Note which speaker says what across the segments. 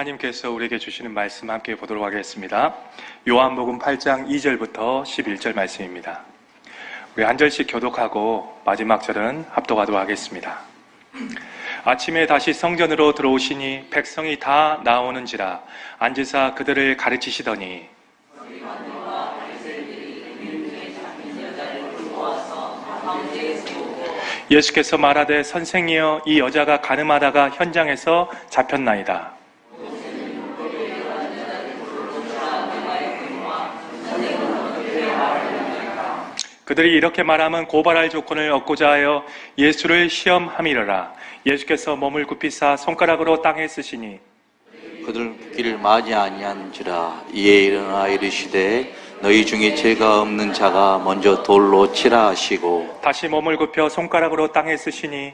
Speaker 1: 하나님께서 우리에게 주시는 말씀 함께 보도록 하겠습니다. 요한복음 8장 2절부터 11절 말씀입니다. 우리 한 절씩 교독하고 마지막 절은 합독하도록 하겠습니다. 아침에 다시 성전으로 들어오시니 백성이 다 나오는지라 앉으사 그들을 가르치시더니 예수께서 말하되 선생이여 이 여자가 간음하다가 현장에서 잡혔나이다. 그들이 이렇게 말하면 고발할 조건을 얻고자 하여 예수를 시험함이러라. 예수께서 몸을 굽히사 손가락으로 땅에 쓰시니
Speaker 2: 그들 묻기를 마지 아니한지라. 이에 일어나 이르시되 너희 중에 죄가 없는 자가 먼저 돌로 치라 하시고
Speaker 1: 다시 몸을 굽혀 손가락으로 땅에 쓰시니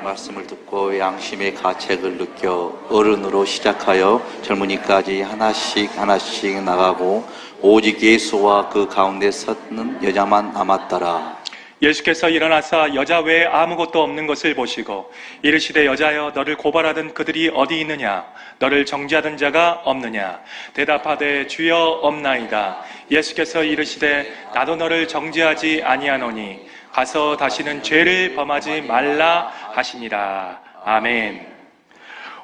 Speaker 2: 말씀을 듣고 양심의 가책을 느껴 어른으로 시작하여 젊은이까지 하나씩 나가고 오직 예수와 그 가운데 섰는 여자만 남았더라.
Speaker 1: 예수께서 일어나사 여자 외에 아무것도 없는 것을 보시고 이르시되 여자여 너를 고발하던 그들이 어디 있느냐? 너를 정죄하던 자가 없느냐? 대답하되 주여 없나이다. 예수께서 이르시되 나도 너를 정죄하지 아니하노니 가서 다시는 죄를 범하지 말라 하시니라. 아멘.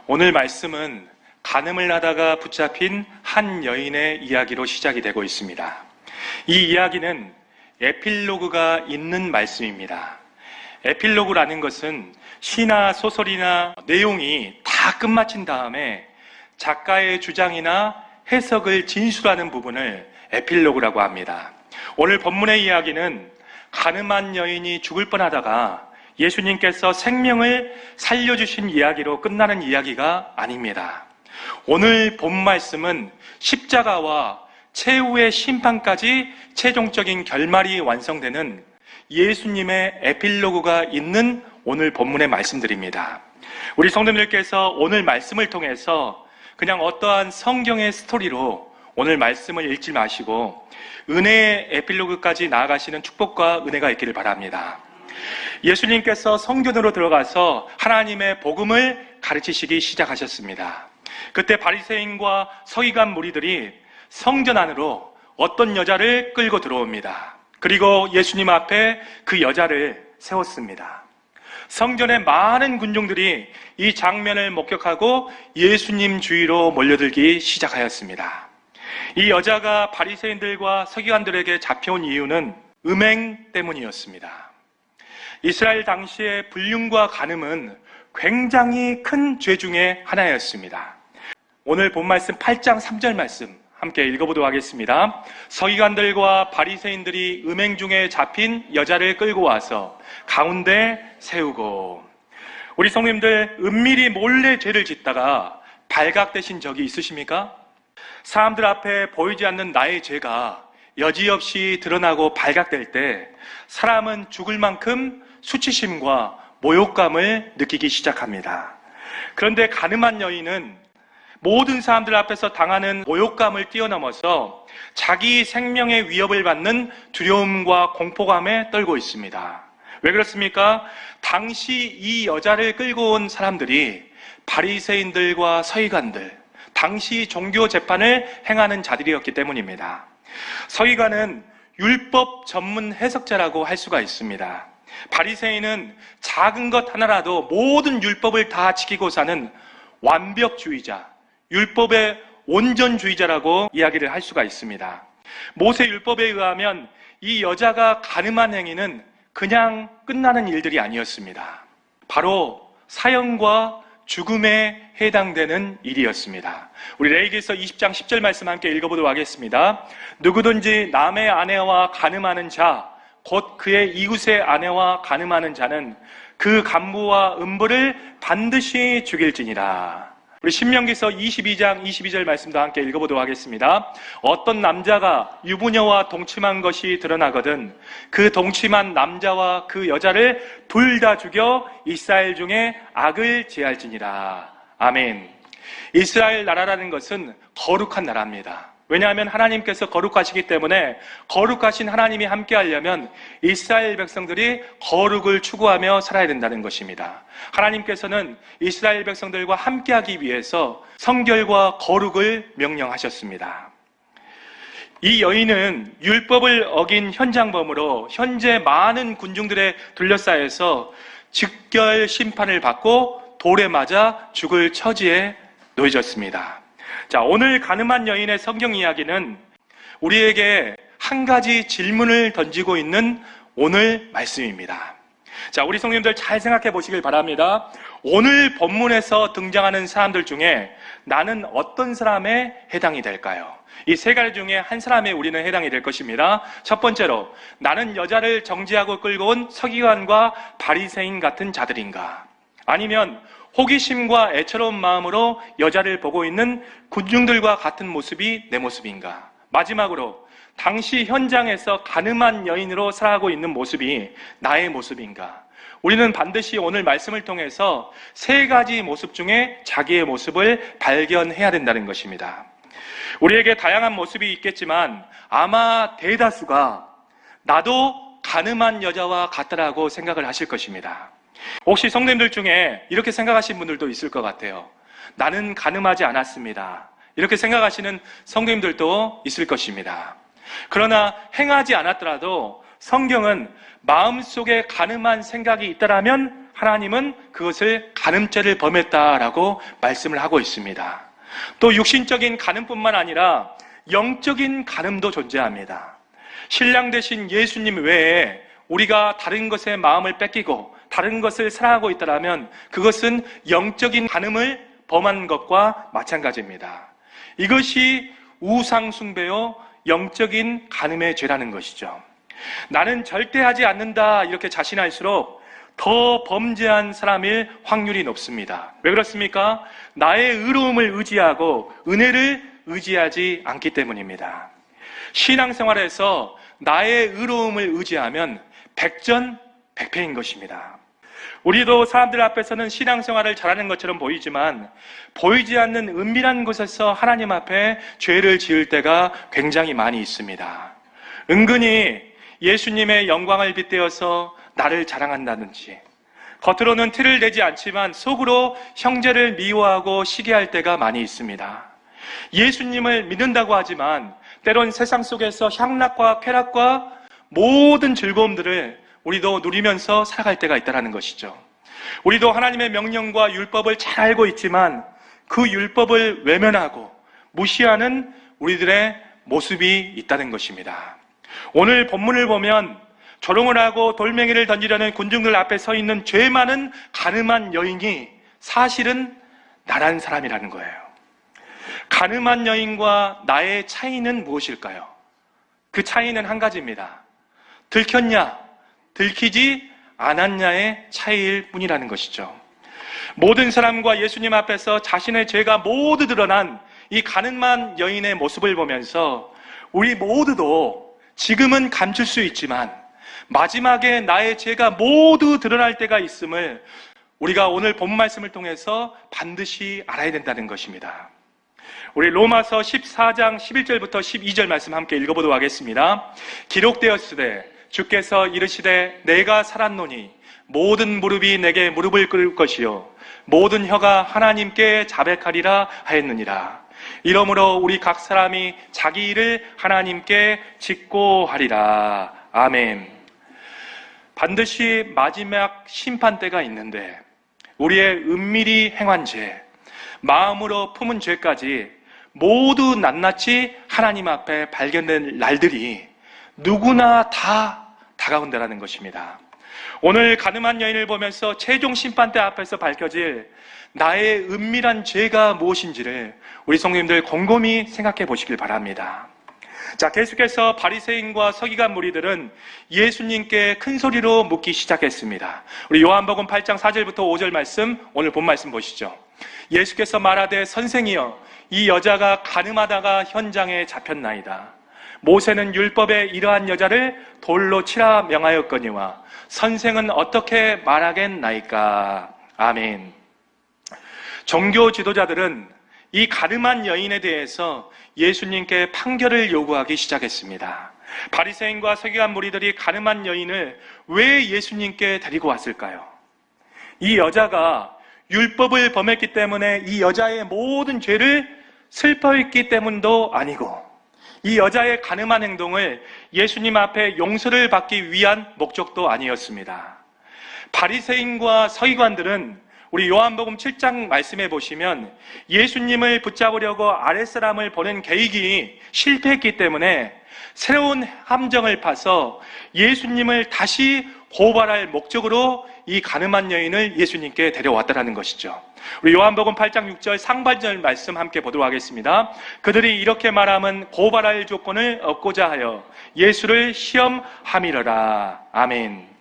Speaker 1: 오늘 말씀은 간음을 하다가 붙잡힌 한 여인의 이야기로 시작이 되고 있습니다. 이 이야기는 에필로그가 있는 말씀입니다. 에필로그라는 것은 시나 소설이나 내용이 다 끝마친 다음에 작가의 주장이나 해석을 진술하는 부분을 에필로그라고 합니다. 오늘 본문의 이야기는 간음한 여인이 죽을 뻔하다가 예수님께서 생명을 살려주신 이야기로 끝나는 이야기가 아닙니다. 오늘 본 말씀은 십자가와 최후의 심판까지 최종적인 결말이 완성되는 예수님의 에필로그가 있는 오늘 본문의 말씀들입니다. 우리 성도님들께서 오늘 말씀을 통해서 그냥 어떠한 성경의 스토리로 오늘 말씀을 읽지 마시고 은혜의 에필로그까지 나아가시는 축복과 은혜가 있기를 바랍니다. 예수님께서 성전으로 들어가서 하나님의 복음을 가르치시기 시작하셨습니다. 그때 바리새인과 서기관 무리들이 성전 안으로 어떤 여자를 끌고 들어옵니다. 그리고 예수님 앞에 그 여자를 세웠습니다. 성전의 많은 군중들이 이 장면을 목격하고 예수님 주위로 몰려들기 시작하였습니다. 이 여자가 바리새인들과 서기관들에게 잡혀온 이유는 음행 때문이었습니다. 이스라엘 당시의 불륜과 간음은 굉장히 큰 죄 중에 하나였습니다. 오늘 본 말씀 8장 3절 말씀 함께 읽어보도록 하겠습니다. 서기관들과 바리새인들이 음행 중에 잡힌 여자를 끌고 와서 가운데 세우고. 우리 성도님들, 은밀히 몰래 죄를 짓다가 발각되신 적이 있으십니까? 사람들 앞에 보이지 않는 나의 죄가 여지없이 드러나고 발각될 때 사람은 죽을 만큼 수치심과 모욕감을 느끼기 시작합니다. 그런데 간음한 여인은 모든 사람들 앞에서 당하는 모욕감을 뛰어넘어서 자기 생명의 위협을 받는 두려움과 공포감에 떨고 있습니다. 왜 그렇습니까? 당시 이 여자를 끌고 온 사람들이 바리새인들과 서기관들, 당시 종교 재판을 행하는 자들이었기 때문입니다. 서기관은 율법 전문 해석자라고 할 수가 있습니다. 바리새인은 작은 것 하나라도 모든 율법을 다 지키고 사는 완벽주의자, 율법의 온전주의자라고 이야기를 할 수가 있습니다. 모세 율법에 의하면 이 여자가 간음한 행위는 그냥 끝나는 일들이 아니었습니다. 바로 사형과 죽음에 해당되는 일이었습니다. 우리 레위기서 20장 10절 말씀 함께 읽어보도록 하겠습니다. 누구든지 남의 아내와 간음하는 자, 곧 그의 이웃의 아내와 간음하는 자는 그 간부와 음부를 반드시 죽일지니라. 우리 신명기서 22장 22절 말씀도 함께 읽어보도록 하겠습니다. 어떤 남자가 유부녀와 동침한 것이 드러나거든 그 동침한 남자와 그 여자를 둘 다 죽여 이스라엘 중에 악을 제할지니라. 아멘. 이스라엘 나라라는 것은 거룩한 나라입니다. 왜냐하면 하나님께서 거룩하시기 때문에 거룩하신 하나님이 함께 하려면 이스라엘 백성들이 거룩을 추구하며 살아야 된다는 것입니다. 하나님께서는 이스라엘 백성들과 함께 하기 위해서 성결과 거룩을 명령하셨습니다. 이 여인은 율법을 어긴 현장범으로 현재 많은 군중들에 둘러싸여서 즉결 심판을 받고 돌에 맞아 죽을 처지에 놓여졌습니다. 자, 오늘 가늠한 여인의 성경 이야기는 우리에게 한 가지 질문을 던지고 있는 오늘 말씀입니다. 자, 우리 성도님들 잘 생각해 보시길 바랍니다. 오늘 본문에서 등장하는 사람들 중에 나는 어떤 사람에 해당이 될까요? 이 세 가지 중에 한 사람에 우리는 해당이 될 것입니다. 첫 번째로, 나는 여자를 정죄하고 끌고 온 서기관과 바리새인 같은 자들인가? 아니면 호기심과 애처로운 마음으로 여자를 보고 있는 군중들과 같은 모습이 내 모습인가? 마지막으로, 당시 현장에서 가늠한 여인으로 살아가고 있는 모습이 나의 모습인가? 우리는 반드시 오늘 말씀을 통해서 세 가지 모습 중에 자기의 모습을 발견해야 된다는 것입니다. 우리에게 다양한 모습이 있겠지만 아마 대다수가 나도 가늠한 여자와 같다라고 생각을 하실 것입니다. 혹시 성도님들 중에 이렇게 생각하시는 분들도 있을 것 같아요. 나는 가늠하지 않았습니다. 이렇게 생각하시는 성도님들도 있을 것입니다. 그러나 행하지 않았더라도 성경은 마음속에 가늠한 생각이 있다라면 하나님은 그것을 가늠죄를 범했다라고 말씀을 하고 있습니다. 또 육신적인 가늠뿐만 아니라 영적인 가늠도 존재합니다. 신랑 되신 예수님 외에 우리가 다른 것에 마음을 뺏기고 다른 것을 사랑하고 있다면 그것은 영적인 가늠을 범한 것과 마찬가지입니다. 이것이 우상 숭배요 영적인 가늠의 죄라는 것이죠. 나는 절대 하지 않는다 이렇게 자신할수록 더 범죄한 사람일 확률이 높습니다. 왜 그렇습니까? 나의 의로움을 의지하고 은혜를 의지하지 않기 때문입니다. 신앙생활에서 나의 의로움을 의지하면 백전백패인 것입니다. 우리도 사람들 앞에서는 신앙생활을 잘하는 것처럼 보이지만 보이지 않는 은밀한 곳에서 하나님 앞에 죄를 지을 때가 굉장히 많이 있습니다. 은근히 예수님의 영광을 빗대어서 나를 자랑한다든지 겉으로는 티를 내지 않지만 속으로 형제를 미워하고 시기할 때가 많이 있습니다. 예수님을 믿는다고 하지만 때론 세상 속에서 향락과 쾌락과 모든 즐거움들을 우리도 누리면서 살아갈 때가 있다는 것이죠. 우리도 하나님의 명령과 율법을 잘 알고 있지만 그 율법을 외면하고 무시하는 우리들의 모습이 있다는 것입니다. 오늘 본문을 보면 조롱을 하고 돌멩이를 던지려는 군중들 앞에 서 있는 죄 많은 가늠한 여인이 사실은 나란 사람이라는 거예요. 가늠한 여인과 나의 차이는 무엇일까요? 그 차이는 한 가지입니다. 들켰냐, 들키지 않았냐의 차이일 뿐이라는 것이죠. 모든 사람과 예수님 앞에서 자신의 죄가 모두 드러난 이 가늠한 여인의 모습을 보면서 우리 모두도 지금은 감출 수 있지만 마지막에 나의 죄가 모두 드러날 때가 있음을 우리가 오늘 본 말씀을 통해서 반드시 알아야 된다는 것입니다. 우리 로마서 14장 11절부터 12절 말씀 함께 읽어보도록 하겠습니다. 기록되었으되 주께서 이르시되 내가 살았노니 모든 무릎이 내게 무릎을 꿇을 것이요 모든 혀가 하나님께 자백하리라 하였느니라. 이러므로 우리 각 사람이 자기 일을 하나님께 짓고 하리라. 아멘. 반드시 마지막 심판 때가 있는데 우리의 은밀히 행한 죄, 마음으로 품은 죄까지 모두 낱낱이 하나님 앞에 발견된 날들이 누구나 다 다가온다는 것입니다. 오늘 가늠한 여인을 보면서 최종 심판대 앞에서 밝혀질 나의 은밀한 죄가 무엇인지를 우리 성도님들 곰곰이 생각해 보시길 바랍니다. 자, 계속해서 바리새인과 서기관 무리들은 예수님께 큰 소리로 묻기 시작했습니다. 우리 요한복음 8장 4절부터 5절 말씀, 오늘 본 말씀 보시죠. 예수께서 말하되 선생이여 이 여자가 가늠하다가 현장에 잡혔나이다. 모세는 율법에 이러한 여자를 돌로 치라 명하였거니와 선생은 어떻게 말하겠나이까. 아멘. 종교 지도자들은 이 가늠한 여인에 대해서 예수님께 판결을 요구하기 시작했습니다. 바리새인과 서기관 무리들이 가늠한 여인을 왜 예수님께 데리고 왔을까요? 이 여자가 율법을 범했기 때문에 이 여자의 모든 죄를 슬퍼했기 때문도 아니고, 이 여자의 가늠한 행동을 예수님 앞에 용서를 받기 위한 목적도 아니었습니다. 바리새인과 서기관들은 우리 요한복음 7장 말씀해 보시면 예수님을 붙잡으려고 아랫사람을 보낸 계획이 실패했기 때문에 새로운 함정을 파서 예수님을 다시 고발할 목적으로 이 가늠한 여인을 예수님께 데려왔다는 것이죠. 우리 요한복음 8장 6절 상반절 말씀 함께 보도록 하겠습니다. 그들이 이렇게 말하면 고발할 조건을 얻고자 하여 예수를 시험함이러라. 아멘.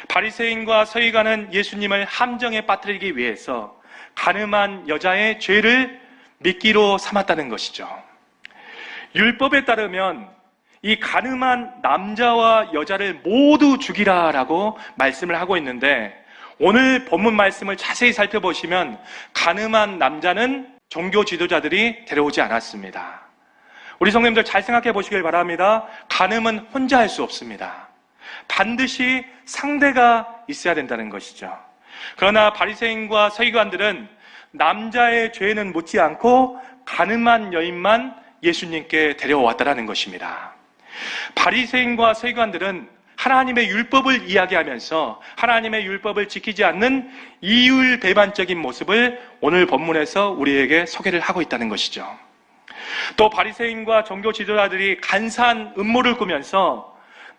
Speaker 1: 바리새인과 서기관은 예수님을 함정에 빠뜨리기 위해서 가늠한 여자의 죄를 미끼로 삼았다는 것이죠. 율법에 따르면 이 가늠한 남자와 여자를 모두 죽이라라고 말씀을 하고 있는데, 오늘 본문 말씀을 자세히 살펴보시면 가늠한 남자는 종교 지도자들이 데려오지 않았습니다. 우리 성도님들 잘 생각해 보시길 바랍니다. 가늠은 혼자 할 수 없습니다. 반드시 상대가 있어야 된다는 것이죠. 그러나 바리새인과 서기관들은 남자의 죄는 묻지 않고 가늠한 여인만 예수님께 데려왔다는 것입니다. 바리새인과 서기관들은 하나님의 율법을 이야기하면서 하나님의 율법을 지키지 않는 이율배반적인 모습을 오늘 본문에서 우리에게 소개를 하고 있다는 것이죠. 또 바리새인과 종교 지도자들이 간사한 음모를 꾸면서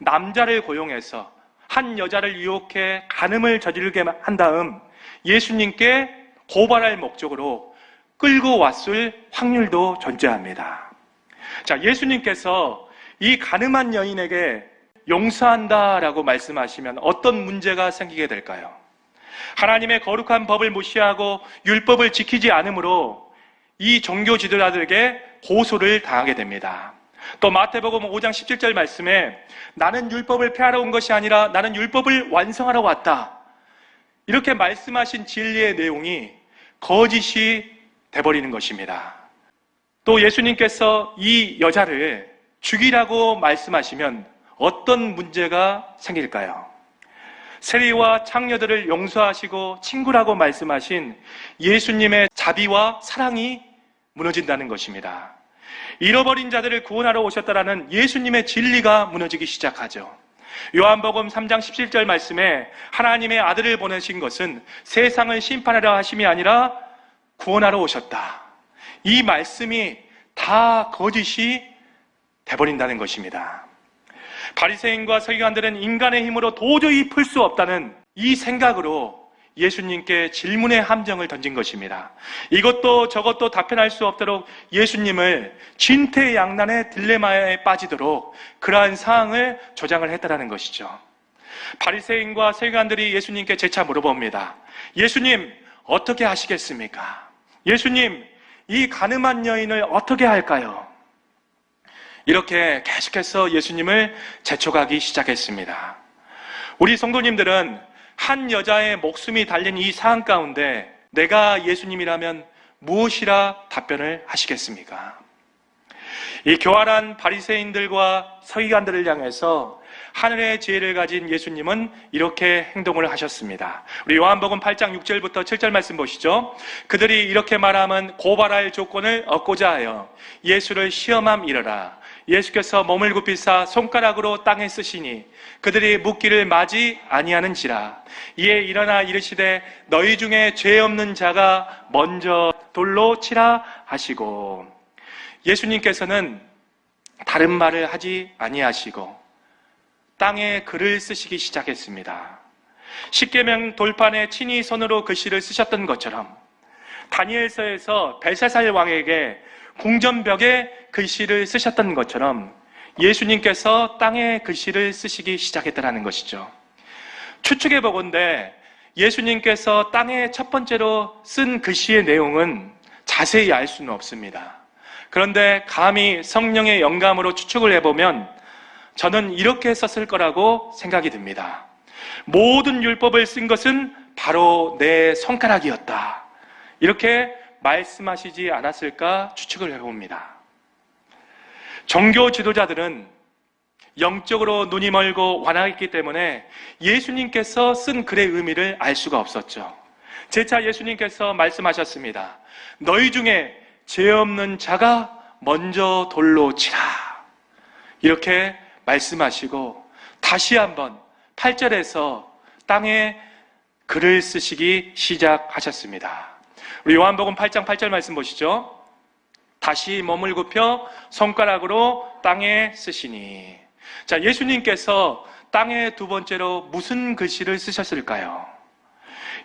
Speaker 1: 남자를 고용해서 한 여자를 유혹해 간음을 저지르게 한 다음 예수님께 고발할 목적으로 끌고 왔을 확률도 존재합니다. 자, 예수님께서 이 간음한 여인에게 용서한다라고 말씀하시면 어떤 문제가 생기게 될까요? 하나님의 거룩한 법을 무시하고 율법을 지키지 않으므로 이 종교 지도자들에게 고소를 당하게 됩니다. 또 마태복음 5장 17절 말씀에 나는 율법을 폐하러 온 것이 아니라 나는 율법을 완성하러 왔다, 이렇게 말씀하신 진리의 내용이 거짓이 돼버리는 것입니다. 또 예수님께서 이 여자를 죽이라고 말씀하시면 어떤 문제가 생길까요? 세리와 창녀들을 용서하시고 친구라고 말씀하신 예수님의 자비와 사랑이 무너진다는 것입니다. 잃어버린 자들을 구원하러 오셨다라는 예수님의 진리가 무너지기 시작하죠. 요한복음 3장 17절 말씀에 하나님의 아들을 보내신 것은 세상을 심판하려 하심이 아니라 구원하러 오셨다, 이 말씀이 다 거짓이 돼버린다는 것입니다. 바리새인과 서기관들은 인간의 힘으로 도저히 풀 수 없다는 이 생각으로 예수님께 질문의 함정을 던진 것입니다. 이것도 저것도 답변할 수 없도록 예수님을 진퇴양난의 딜레마에 빠지도록 그러한 상황을 조장을 했다는 것이죠. 바리새인과 서기관들이 예수님께 재차 물어봅니다. 예수님, 어떻게 하시겠습니까? 예수님, 이 가늠한 여인을 어떻게 할까요? 이렇게 계속해서 예수님을 재촉하기 시작했습니다. 우리 성도님들은 한 여자의 목숨이 달린 이 상황 가운데 내가 예수님이라면 무엇이라 답변을 하시겠습니까? 이 교활한 바리새인들과 서기관들을 향해서 하늘의 지혜를 가진 예수님은 이렇게 행동을 하셨습니다. 우리 요한복음 8장 6절부터 7절 말씀 보시죠. 그들이 이렇게 말하면 고발할 조건을 얻고자 하여 예수를 시험함이러라. 예수께서 몸을 굽히사 손가락으로 땅에 쓰시니 그들이 묻기를 마지 아니하는지라. 이에 일어나 이르시되 너희 중에 죄 없는 자가 먼저 돌로 치라 하시고, 예수님께서는 다른 말을 하지 아니하시고 땅에 글을 쓰시기 시작했습니다. 십계명 돌판에 친히 손으로 글씨를 쓰셨던 것처럼 다니엘서에서 벨사살 왕에게 궁전벽에 글씨를 쓰셨던 것처럼 예수님께서 땅에 글씨를 쓰시기 시작했다는 것이죠. 추측해 보건대 예수님께서 땅에 첫 번째로 쓴 글씨의 내용은 자세히 알 수는 없습니다. 그런데 감히 성령의 영감으로 추측을 해보면 저는 이렇게 썼을 거라고 생각이 듭니다. 모든 율법을 쓴 것은 바로 내 손가락이었다, 이렇게 말씀하시지 않았을까 추측을 해봅니다. 종교 지도자들은 영적으로 눈이 멀고 완악했기 때문에 예수님께서 쓴 글의 의미를 알 수가 없었죠. 재차 예수님께서 말씀하셨습니다. 너희 중에 죄 없는 자가 먼저 돌로 치라. 이렇게 말씀하시고 다시 한번 8절에서 땅에 글을 쓰시기 시작하셨습니다. 우리 요한복음 8장 8절 말씀 보시죠. 다시 몸을 굽혀 손가락으로 땅에 쓰시니. 자, 예수님께서 땅에 두 번째로 무슨 글씨를 쓰셨을까요?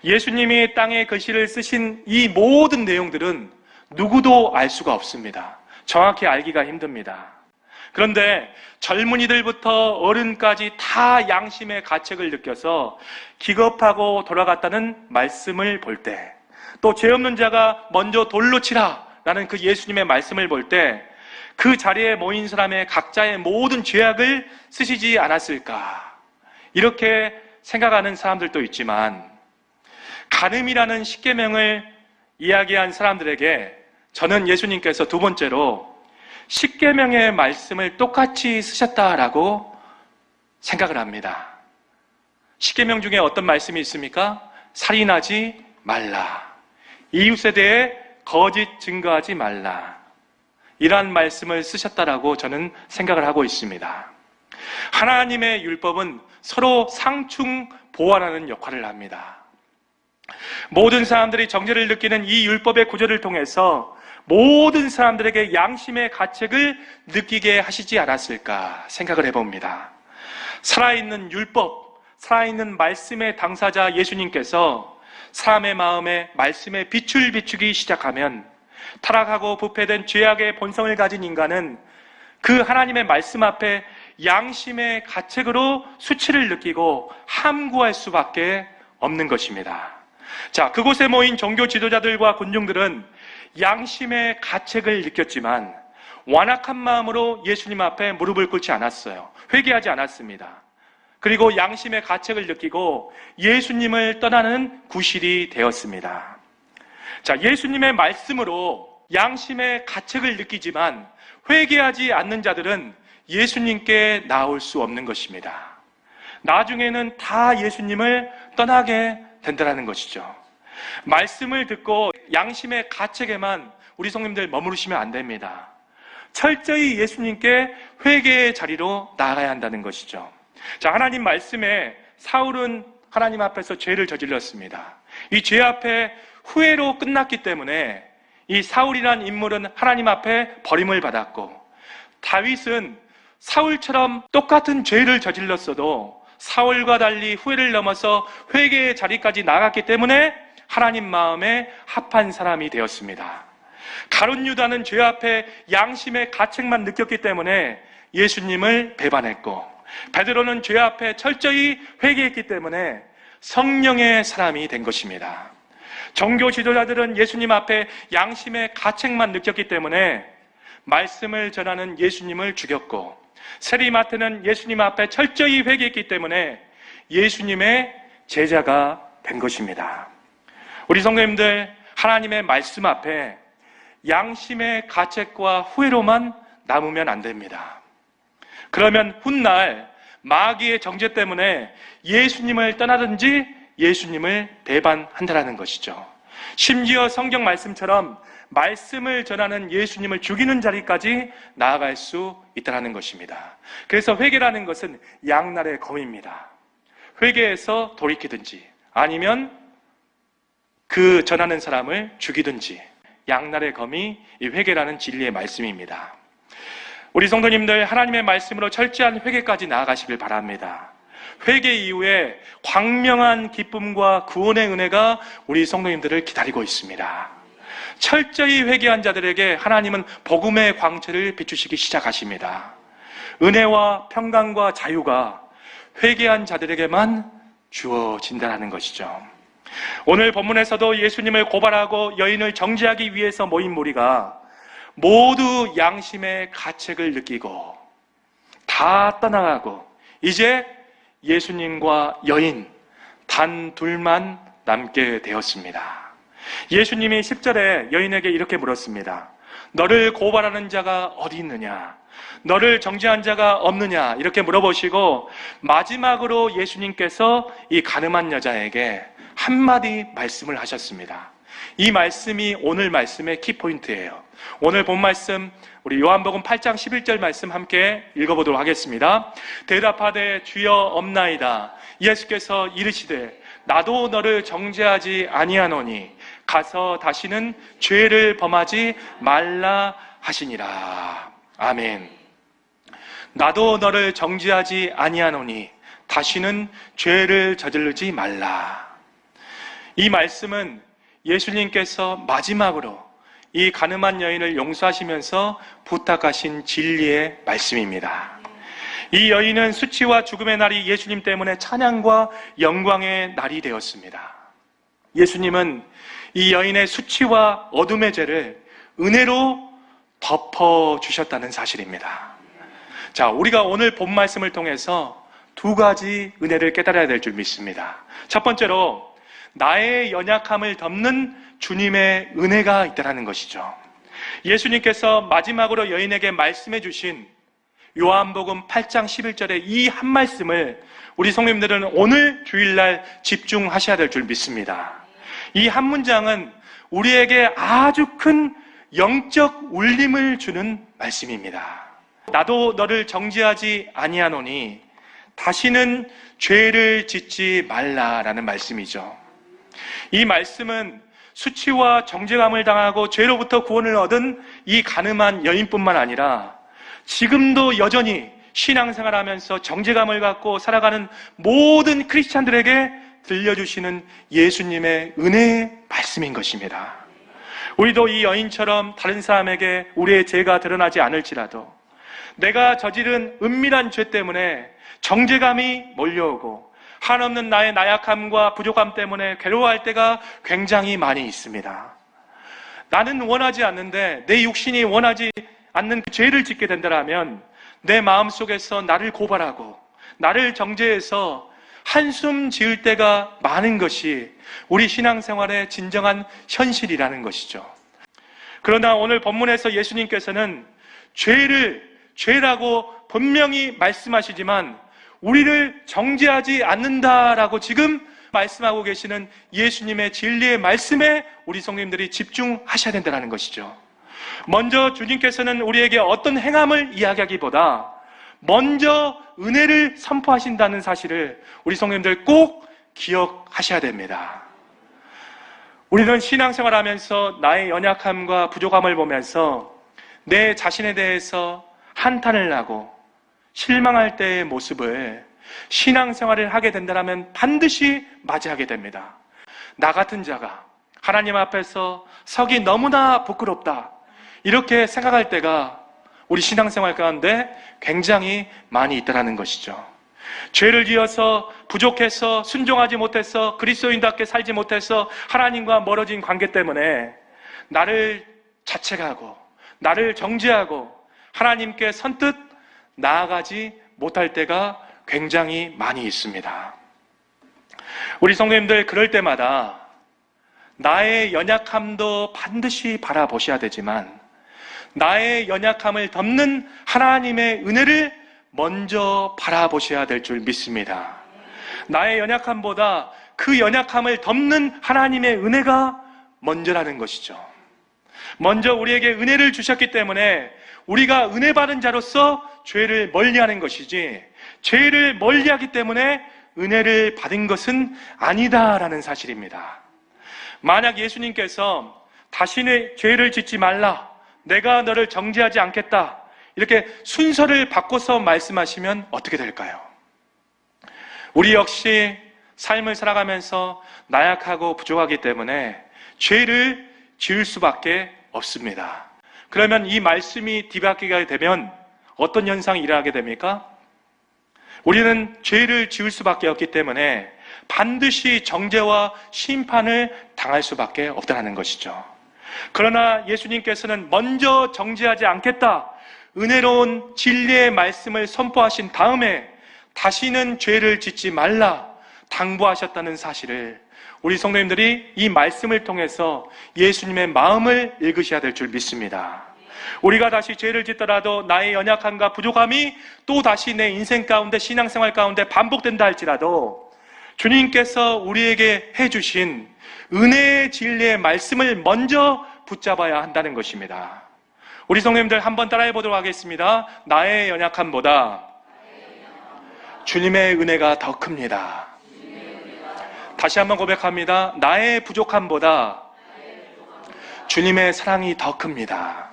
Speaker 1: 예수님이 땅에 글씨를 쓰신 이 모든 내용들은 누구도 알 수가 없습니다. 정확히 알기가 힘듭니다. 그런데 젊은이들부터 어른까지 다 양심의 가책을 느껴서 기겁하고 돌아갔다는 말씀을 볼 때, 또 죄 없는 자가 먼저 돌로 치라 라는 그 예수님의 말씀을 볼 때 그 자리에 모인 사람의 각자의 모든 죄악을 쓰시지 않았을까, 이렇게 생각하는 사람들도 있지만, 간음이라는 십계명을 이야기한 사람들에게 저는 예수님께서 두 번째로 십계명의 말씀을 똑같이 쓰셨다라고 생각을 합니다. 십계명 중에 어떤 말씀이 있습니까? 살인하지 말라, 이웃에 대해 거짓 증거하지 말라, 이러한 말씀을 쓰셨다라고 저는 생각을 하고 있습니다. 하나님의 율법은 서로 상충 보완하는 역할을 합니다. 모든 사람들이 정죄를 느끼는 이 율법의 구조를 통해서 모든 사람들에게 양심의 가책을 느끼게 하시지 않았을까 생각을 해봅니다. 살아있는 율법, 살아있는 말씀의 당사자 예수님께서 사람의 마음에 말씀의 빛을 비추기 시작하면 타락하고 부패된 죄악의 본성을 가진 인간은 그 하나님의 말씀 앞에 양심의 가책으로 수치를 느끼고 함구할 수밖에 없는 것입니다. 자, 그곳에 모인 종교 지도자들과 군중들은 양심의 가책을 느꼈지만 완악한 마음으로 예수님 앞에 무릎을 꿇지 않았어요. 회개하지 않았습니다. 그리고 양심의 가책을 느끼고 예수님을 떠나는 구실이 되었습니다. 자, 예수님의 말씀으로 양심의 가책을 느끼지만 회개하지 않는 자들은 예수님께 나올 수 없는 것입니다. 나중에는 다 예수님을 떠나게 된다는 것이죠. 말씀을 듣고 양심의 가책에만 우리 성님들 머무르시면 안 됩니다. 철저히 예수님께 회개의 자리로 나아가야 한다는 것이죠. 자, 하나님 말씀에 사울은 하나님 앞에서 죄를 저질렀습니다. 이 죄 앞에 후회로 끝났기 때문에 이 사울이란 인물은 하나님 앞에 버림을 받았고, 다윗은 사울처럼 똑같은 죄를 저질렀어도 사울과 달리 후회를 넘어서 회개의 자리까지 나갔기 때문에 하나님 마음에 합한 사람이 되었습니다. 가룟 유다는 죄 앞에 양심의 가책만 느꼈기 때문에 예수님을 배반했고, 베드로는 죄 앞에 철저히 회개했기 때문에 성령의 사람이 된 것입니다. 종교 지도자들은 예수님 앞에 양심의 가책만 느꼈기 때문에 말씀을 전하는 예수님을 죽였고, 세리마태는 예수님 앞에 철저히 회개했기 때문에 예수님의 제자가 된 것입니다. 우리 성도님들, 하나님의 말씀 앞에 양심의 가책과 후회로만 남으면 안 됩니다. 그러면 훗날 마귀의 정죄 때문에 예수님을 떠나든지 예수님을 배반한다는 것이죠. 심지어 성경 말씀처럼 말씀을 전하는 예수님을 죽이는 자리까지 나아갈 수 있다는 것입니다. 그래서 회개라는 것은 양날의 검입니다. 회개해서 돌이키든지 아니면 그 전하는 사람을 죽이든지, 양날의 검이 이 회개라는 진리의 말씀입니다. 우리 성도님들, 하나님의 말씀으로 철저한 회개까지 나아가시길 바랍니다. 회개 이후에 광명한 기쁨과 구원의 은혜가 우리 성도님들을 기다리고 있습니다. 철저히 회개한 자들에게 하나님은 복음의 광채를 비추시기 시작하십니다. 은혜와 평강과 자유가 회개한 자들에게만 주어진다는 것이죠. 오늘 본문에서도 예수님을 고발하고 여인을 정죄하기 위해서 모인 무리가 모두 양심의 가책을 느끼고 다 떠나가고 이제 예수님과 여인 단 둘만 남게 되었습니다. 예수님이 10절에 여인에게 이렇게 물었습니다. 너를 고발하는 자가 어디 있느냐? 너를 정죄한 자가 없느냐? 이렇게 물어보시고 마지막으로 예수님께서 이 가늠한 여자에게 한마디 말씀을 하셨습니다. 이 말씀이 오늘 말씀의 키포인트예요. 오늘 본 말씀 우리 요한복음 8장 11절 말씀 함께 읽어보도록 하겠습니다. 대답하되 주여 없나이다. 예수께서 이르시되 나도 너를 정죄하지 아니하노니 가서 다시는 죄를 범하지 말라 하시니라. 아멘. 나도 너를 정죄하지 아니하노니 다시는 죄를 저지르지 말라. 이 말씀은 예수님께서 마지막으로 이 가늠한 여인을 용서하시면서 부탁하신 진리의 말씀입니다. 이 여인은 수치와 죽음의 날이 예수님 때문에 찬양과 영광의 날이 되었습니다. 예수님은 이 여인의 수치와 어둠의 죄를 은혜로 덮어주셨다는 사실입니다. 자, 우리가 오늘 본 말씀을 통해서 두 가지 은혜를 깨달아야 될 줄 믿습니다. 첫 번째로 나의 연약함을 덮는 주님의 은혜가 있다는 것이죠. 예수님께서 마지막으로 여인에게 말씀해 주신 요한복음 8장 11절의 이 한 말씀을 우리 성도님들은 오늘 주일날 집중하셔야 될 줄 믿습니다. 이 한 문장은 우리에게 아주 큰 영적 울림을 주는 말씀입니다. 나도 너를 정죄하지 아니하노니 다시는 죄를 짓지 말라라는 말씀이죠. 이 말씀은 수치와 정죄감을 당하고 죄로부터 구원을 얻은 이 가늠한 여인뿐만 아니라 지금도 여전히 신앙생활하면서 정죄감을 갖고 살아가는 모든 크리스찬들에게 들려주시는 예수님의 은혜의 말씀인 것입니다. 우리도 이 여인처럼 다른 사람에게 우리의 죄가 드러나지 않을지라도 내가 저지른 은밀한 죄 때문에 정죄감이 몰려오고 한없는 나의 나약함과 부족함 때문에 괴로워할 때가 굉장히 많이 있습니다. 나는 원하지 않는데 내 육신이 원하지 않는 그 죄를 짓게 된다면 내 마음속에서 나를 고발하고 나를 정죄해서 한숨 지을 때가 많은 것이 우리 신앙생활의 진정한 현실이라는 것이죠. 그러나 오늘 본문에서 예수님께서는 죄라고 분명히 말씀하시지만 우리를 정죄하지 않는다라고 지금 말씀하고 계시는 예수님의 진리의 말씀에 우리 성도님들이 집중하셔야 된다는 것이죠. 먼저 주님께서는 우리에게 어떤 행함을 이야기하기보다 먼저 은혜를 선포하신다는 사실을 우리 성도님들 꼭 기억하셔야 됩니다. 우리는 신앙생활하면서 나의 연약함과 부족함을 보면서 내 자신에 대해서 한탄을 하고 실망할 때의 모습을 신앙생활을 하게 된다면 반드시 맞이하게 됩니다. 나 같은 자가 하나님 앞에서 서기 너무나 부끄럽다 이렇게 생각할 때가 우리 신앙생활 가운데 굉장히 많이 있다는 것이죠. 죄를 지어서 부족해서 순종하지 못해서 그리스도인답게 살지 못해서 하나님과 멀어진 관계 때문에 나를 자책하고 나를 정죄하고 하나님께 선뜻 나아가지 못할 때가 굉장히 많이 있습니다. 우리 성도님들 그럴 때마다 나의 연약함도 반드시 바라보셔야 되지만 나의 연약함을 덮는 하나님의 은혜를 먼저 바라보셔야 될 줄 믿습니다. 나의 연약함보다 그 연약함을 덮는 하나님의 은혜가 먼저라는 것이죠. 먼저 우리에게 은혜를 주셨기 때문에 우리가 은혜 받은 자로서 죄를 멀리하는 것이지 죄를 멀리하기 때문에 은혜를 받은 것은 아니다라는 사실입니다. 만약 예수님께서 다시는 죄를 짓지 말라, 내가 너를 정죄하지 않겠다 이렇게 순서를 바꿔서 말씀하시면 어떻게 될까요? 우리 역시 삶을 살아가면서 나약하고 부족하기 때문에 죄를 지을 수밖에 없습니다. 그러면 이 말씀이 뒤바뀌게 되면 어떤 현상이 일어나게 됩니까? 우리는 죄를 지을 수밖에 없기 때문에 반드시 정죄와 심판을 당할 수밖에 없다는 것이죠. 그러나 예수님께서는 먼저 정죄하지 않겠다, 은혜로운 진리의 말씀을 선포하신 다음에 다시는 죄를 짓지 말라 당부하셨다는 사실을 우리 성도님들이 이 말씀을 통해서 예수님의 마음을 읽으셔야 될 줄 믿습니다. 우리가 다시 죄를 짓더라도 나의 연약함과 부족함이 또 다시 내 인생 가운데, 신앙생활 가운데 반복된다 할지라도 주님께서 우리에게 해주신 은혜의 진리의 말씀을 먼저 붙잡아야 한다는 것입니다. 우리 성도님들 한번 따라해 보도록 하겠습니다. 나의 연약함보다 주님의 은혜가 더 큽니다. 다시 한번 고백합니다. 나의 부족함보다 주님의 사랑이 더 큽니다.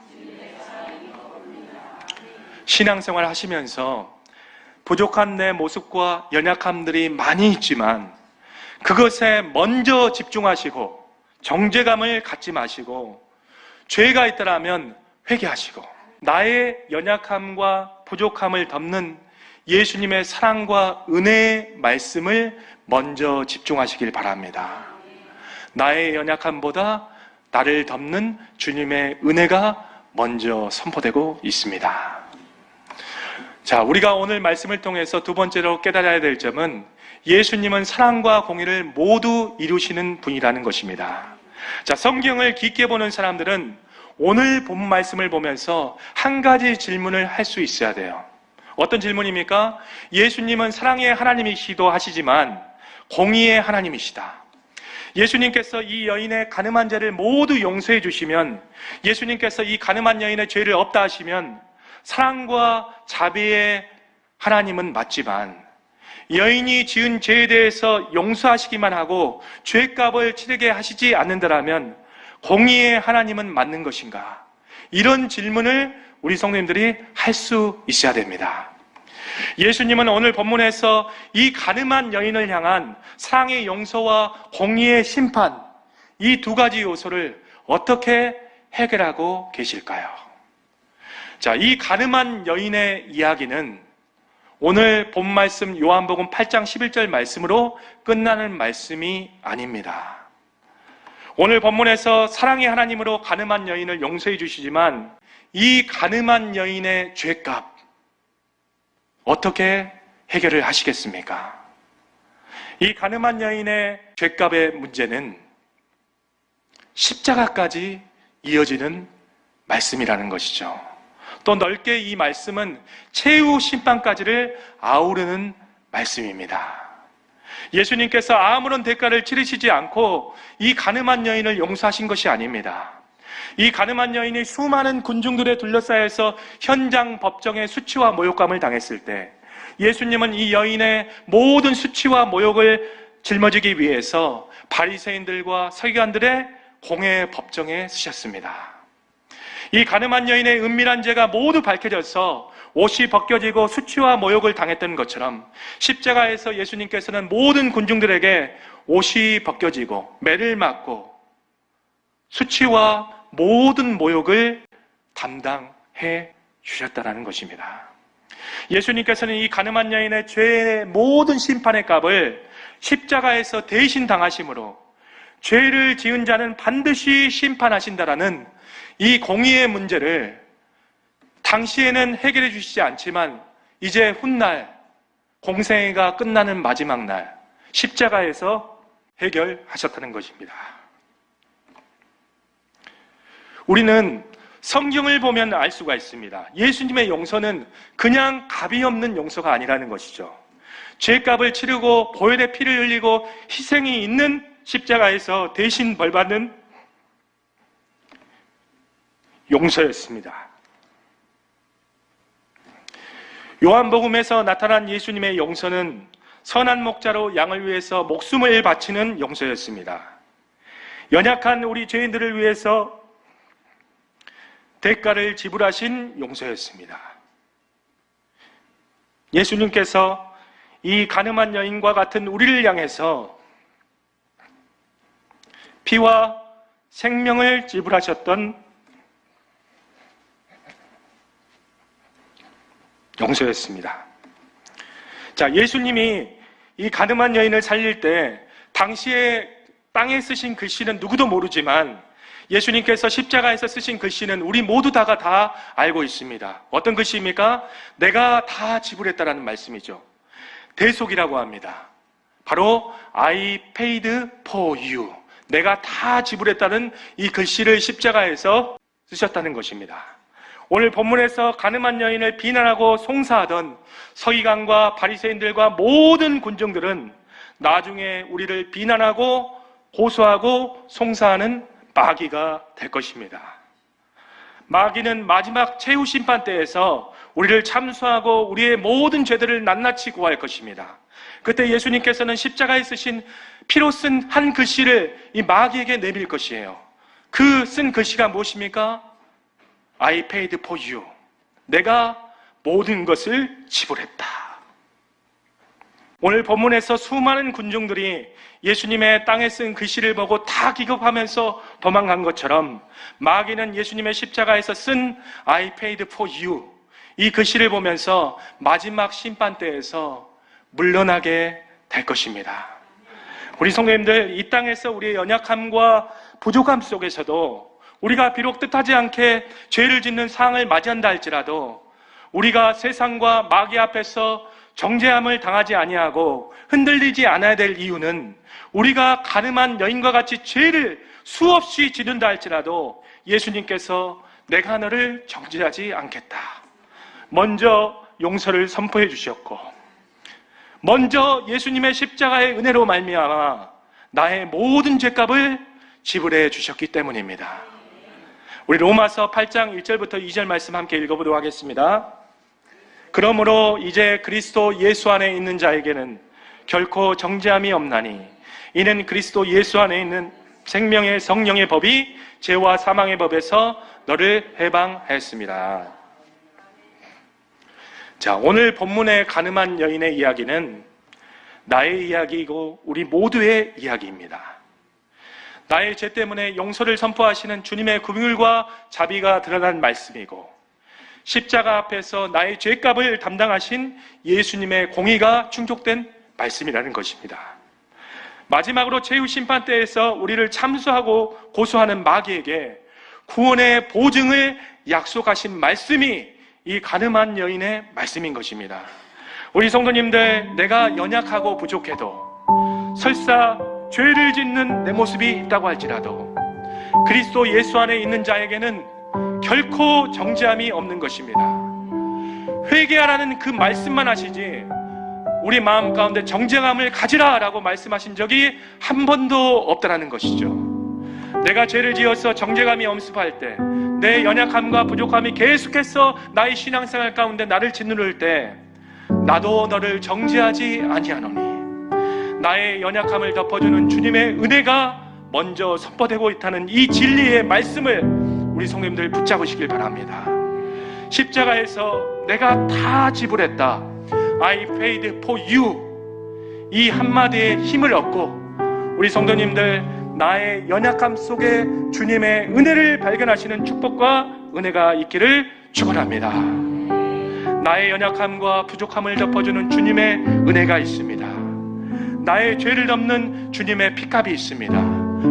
Speaker 1: 신앙생활 하시면서 부족한 내 모습과 연약함들이 많이 있지만 그것에 먼저 집중하시고 정죄감을 갖지 마시고 죄가 있더라면 회개하시고 나의 연약함과 부족함을 덮는 예수님의 사랑과 은혜의 말씀을 먼저 집중하시길 바랍니다. 나의 연약함보다 나를 덮는 주님의 은혜가 먼저 선포되고 있습니다. 자, 우리가 오늘 말씀을 통해서 두 번째로 깨달아야 될 점은 예수님은 사랑과 공의를 모두 이루시는 분이라는 것입니다. 자, 성경을 깊게 보는 사람들은 오늘 본 말씀을 보면서 한 가지 질문을 할 수 있어야 돼요. 어떤 질문입니까? 예수님은 사랑의 하나님이시기도 하시지만 공의의 하나님이시다. 예수님께서 이 여인의 가늠한 죄를 모두 용서해 주시면, 예수님께서 이 가늠한 여인의 죄를 없다 하시면 사랑과 자비의 하나님은 맞지만 여인이 지은 죄에 대해서 용서하시기만 하고 죄값을 치르게 하시지 않는다면 공의의 하나님은 맞는 것인가? 이런 질문을 우리 성도님들이 할 수 있어야 됩니다. 예수님은 오늘 본문에서 이 가늠한 여인을 향한 사랑의 용서와 공의의 심판, 이 두 가지 요소를 어떻게 해결하고 계실까요? 자, 이 가늠한 여인의 이야기는 오늘 본 말씀 요한복음 8장 11절 말씀으로 끝나는 말씀이 아닙니다. 오늘 본문에서 사랑의 하나님으로 가늠한 여인을 용서해 주시지만 이 가늠한 여인의 죄값 어떻게 해결을 하시겠습니까? 이 가늠한 여인의 죄값의 문제는 십자가까지 이어지는 말씀이라는 것이죠. 또 넓게 이 말씀은 최후 심판까지를 아우르는 말씀입니다. 예수님께서 아무런 대가를 치르시지 않고 이 가늠한 여인을 용서하신 것이 아닙니다. 이 가늠한 여인이 수많은 군중들에 둘러싸여서 현장 법정의 수치와 모욕감을 당했을 때 예수님은 이 여인의 모든 수치와 모욕을 짊어지기 위해서 바리새인들과 서기관들의 공회 법정에 서셨습니다. 이 가늠한 여인의 은밀한 죄가 모두 밝혀져서 옷이 벗겨지고 수치와 모욕을 당했던 것처럼 십자가에서 예수님께서는 모든 군중들에게 옷이 벗겨지고 매를 맞고 수치와 모든 모욕을 담당해 주셨다는 것입니다. 예수님께서는 이 가늠한 여인의 죄의 모든 심판의 값을 십자가에서 대신 당하심으로 죄를 지은 자는 반드시 심판하신다라는 이 공의의 문제를 당시에는 해결해 주시지 않지만 이제 훗날 공생애가 끝나는 마지막 날 십자가에서 해결하셨다는 것입니다. 우리는 성경을 보면 알 수가 있습니다. 예수님의 용서는 그냥 값이 없는 용서가 아니라는 것이죠. 죄값을 치르고 보혈의 피를 흘리고 희생이 있는 십자가에서 대신 벌받는 용서였습니다. 요한복음에서 나타난 예수님의 용서는 선한 목자로 양을 위해서 목숨을 바치는 용서였습니다. 연약한 우리 죄인들을 위해서 대가를 지불하신 용서였습니다. 예수님께서 이 가늠한 여인과 같은 우리를 향해서 피와 생명을 지불하셨던 용서였습니다. 자, 예수님이 이 가늠한 여인을 살릴 때 당시에 땅에 쓰신 글씨는 누구도 모르지만 예수님께서 십자가에서 쓰신 글씨는 우리 모두 다가 다 알고 있습니다. 어떤 글씨입니까? 내가 다 지불했다라는 말씀이죠. 대속이라고 합니다. 바로 I paid for you. 내가 다 지불했다는 이 글씨를 십자가에서 쓰셨다는 것입니다. 오늘 본문에서 가늠한 여인을 비난하고 송사하던 서기관과 바리새인들과 모든 군중들은 나중에 우리를 비난하고 고소하고 송사하는 마귀가 될 것입니다. 마귀는 마지막 최후 심판 때에서 우리를 참수하고 우리의 모든 죄들을 낱낱이 고할 것입니다. 그때 예수님께서는 십자가에 쓰신 피로 쓴 한 글씨를 이 마귀에게 내밀 것이에요. 그 쓴 글씨가 무엇입니까? I paid for you. 내가 모든 것을 지불했다. 오늘 본문에서 수많은 군중들이 예수님의 땅에 쓴 글씨를 보고 다 기겁하면서 도망간 것처럼 마귀는 예수님의 십자가에서 쓴 I paid for you 이 글씨를 보면서 마지막 심판 때에서 물러나게 될 것입니다. 우리 성도님들, 이 땅에서 우리의 연약함과 부족함 속에서도 우리가 비록 뜻하지 않게 죄를 짓는 상황을 맞이한다 할지라도 우리가 세상과 마귀 앞에서 정죄함을 당하지 아니하고 흔들리지 않아야 될 이유는 우리가 가늠한 여인과 같이 죄를 수없이 짓는다 할지라도 예수님께서 내가 너를 정죄하지 않겠다. 먼저 용서를 선포해 주셨고 먼저 예수님의 십자가의 은혜로 말미암아 나의 모든 죄값을 지불해 주셨기 때문입니다. 우리 로마서 8장 1절부터 2절 말씀 함께 읽어보도록 하겠습니다. 그러므로 이제 그리스도 예수 안에 있는 자에게는 결코 정죄함이 없나니 이는 그리스도 예수 안에 있는 생명의 성령의 법이 죄와 사망의 법에서 너를 해방했습니다. 자, 오늘 본문의 가늠한 여인의 이야기는 나의 이야기이고 우리 모두의 이야기입니다. 나의 죄 때문에 용서를 선포하시는 주님의 긍휼과 자비가 드러난 말씀이고 십자가 앞에서 나의 죄값을 담당하신 예수님의 공의가 충족된 말씀이라는 것입니다. 마지막으로 최후 심판 때에서 우리를 참수하고 고소하는 마귀에게 구원의 보증을 약속하신 말씀이 이 가늠한 여인의 말씀인 것입니다. 우리 성도님들, 내가 연약하고 부족해도 설사 죄를 짓는 내 모습이 있다고 할지라도 그리스도 예수 안에 있는 자에게는 결코 정죄함이 없는 것입니다. 회개하라는 그 말씀만 하시지 우리 마음 가운데 정죄감을 가지라라고 말씀하신 적이 한 번도 없다라는 것이죠. 내가 죄를 지어서 정죄감이 엄습할 때, 내 연약함과 부족함이 계속해서 나의 신앙생활 가운데 나를 짓누를 때 나도 너를 정죄하지 아니하노니 나의 연약함을 덮어주는 주님의 은혜가 먼저 선포되고 있다는 이 진리의 말씀을 우리 성도님들 붙잡으시길 바랍니다. 십자가에서 내가 다 지불했다, I paid for you, 이 한마디에 힘을 얻고 우리 성도님들 나의 연약함 속에 주님의 은혜를 발견하시는 축복과 은혜가 있기를 축원합니다. 나의 연약함과 부족함을 덮어주는 주님의 은혜가 있습니다. 나의 죄를 덮는 주님의 피값이 있습니다.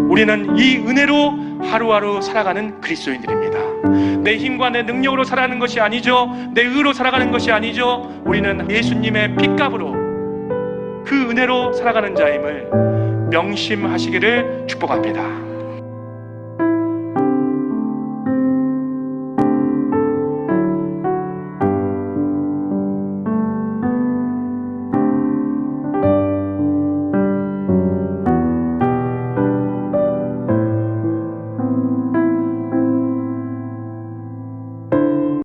Speaker 1: 우리는 이 은혜로 하루하루 살아가는 그리스도인들입니다. 내 힘과 내 능력으로 살아가는 것이 아니죠. 내 의로 살아가는 것이 아니죠. 우리는 예수님의 피값으로 그 은혜로 살아가는 자임을 명심하시기를 축복합니다.